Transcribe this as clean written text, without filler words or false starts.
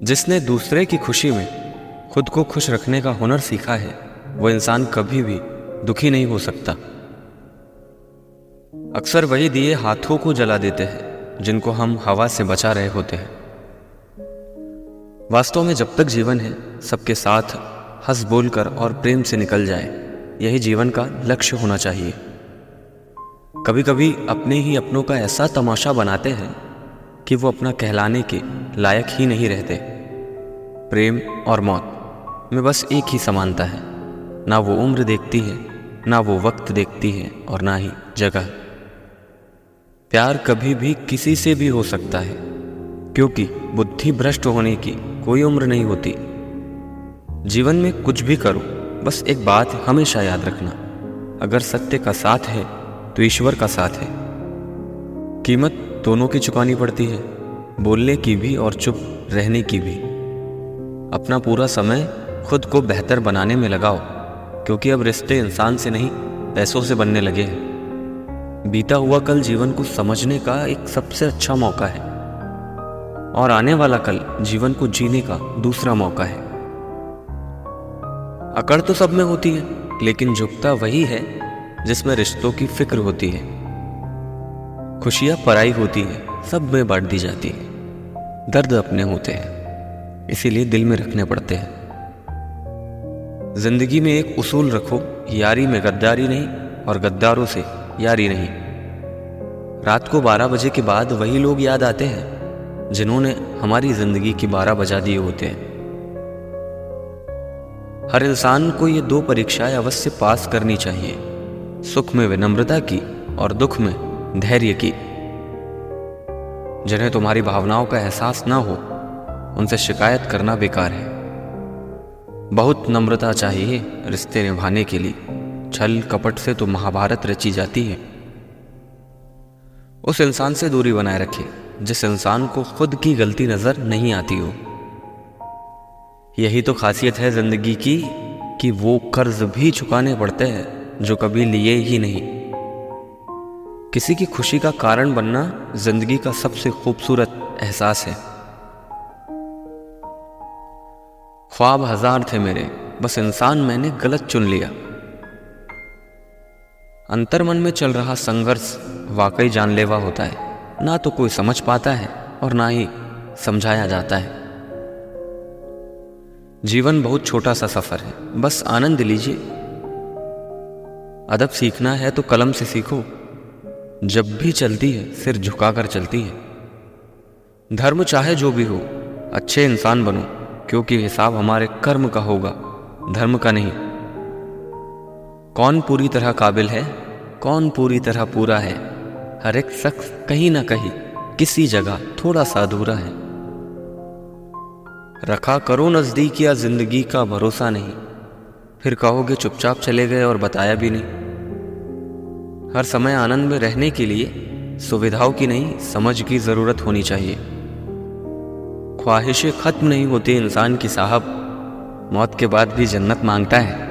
जिसने दूसरे की खुशी में खुद को खुश रखने का हुनर सीखा है वो इंसान कभी भी दुखी नहीं हो सकता। अक्सर वही दिए हाथों को जला देते हैं जिनको हम हवा से बचा रहे होते हैं। वास्तव में जब तक जीवन है सबके साथ हंस बोलकर और प्रेम से निकल जाए, यही जीवन का लक्ष्य होना चाहिए। कभी कभी अपने ही अपनों का ऐसा तमाशा बनाते हैं कि वो अपना कहलाने के लायक ही नहीं रहते। प्रेम और मौत में बस एक ही समानता है, ना वो उम्र देखती है, ना वो वक्त देखती है और ना ही जगह। प्यार कभी भी किसी से भी हो सकता है, क्योंकि बुद्धि भ्रष्ट होने की कोई उम्र नहीं होती। जीवन में कुछ भी करो, बस एक बात हमेशा याद रखना, अगर सत्य का साथ है तो ईश्वर का साथ है। कीमत दोनों की चुकानी पड़ती है, बोलने की भी और चुप रहने की भी। अपना पूरा समय खुद को बेहतर बनाने में लगाओ, क्योंकि अब रिश्ते इंसान से नहीं पैसों से बनने लगे हैं। बीता हुआ कल जीवन को समझने का एक सबसे अच्छा मौका है और आने वाला कल जीवन को जीने का दूसरा मौका है। अकड़ तो सब में होती है, लेकिन झुकता वही है जिसमें रिश्तों की फिक्र होती है। खुशियां पराई होती है, सब में बांट दी जाती है। दर्द अपने होते हैं, इसीलिए दिल में रखने पड़ते हैं। जिंदगी में एक उसूल रखो, यारी में गद्दारी नहीं और गद्दारों से यारी नहीं। रात को 12 बजे के बाद वही लोग याद आते हैं जिन्होंने हमारी जिंदगी की 12 बजा दिए होते हैं। हर इंसान को ये 2 परीक्षाएं अवश्य पास करनी चाहिए, सुख में विनम्रता की और दुख में धैर्य की। जिन्हें तुम्हारी भावनाओं का एहसास ना हो, उनसे शिकायत करना बेकार है। बहुत नम्रता चाहिए रिश्ते निभाने के लिए। छल कपट से तो महाभारत रची जाती है। उस इंसान से दूरी बनाए रखें जिस इंसान को खुद की गलती नजर नहीं आती हो। यही तो खासियत है जिंदगी की कि वो कर्ज भी चुकाने पड़ते हैं जो कभी लिए ही नहीं। किसी की खुशी का कारण बनना जिंदगी का सबसे खूबसूरत एहसास है। ख्वाब 1000 थे मेरे, बस इंसान मैंने गलत चुन लिया। अंतर्मन में चल रहा संघर्ष वाकई जानलेवा होता है, ना तो कोई समझ पाता है और ना ही समझाया जाता है। जीवन बहुत छोटा सा सफर है, बस आनंद लीजिए। अदब सीखना है तो कलम से सीखो, जब भी चलती है सिर झुकाकर चलती है। धर्म चाहे जो भी हो, अच्छे इंसान बनो, क्योंकि हिसाब हमारे कर्म का होगा, धर्म का नहीं। कौन पूरी तरह काबिल है, कौन पूरी तरह पूरा है। हर एक शख्स कहीं ना कहीं किसी जगह थोड़ा सा अधूरा है। रखा करो नजदीकिया जिंदगी का भरोसा नहीं, फिर कहोगे चुपचाप चले गए और बताया भी नहीं। हर समय आनंद में रहने के लिए सुविधाओं की नहीं समझ की जरूरत होनी चाहिए। ख्वाहिशें खत्म नहीं होती इंसान की साहब, मौत के बाद भी जन्नत मांगता है।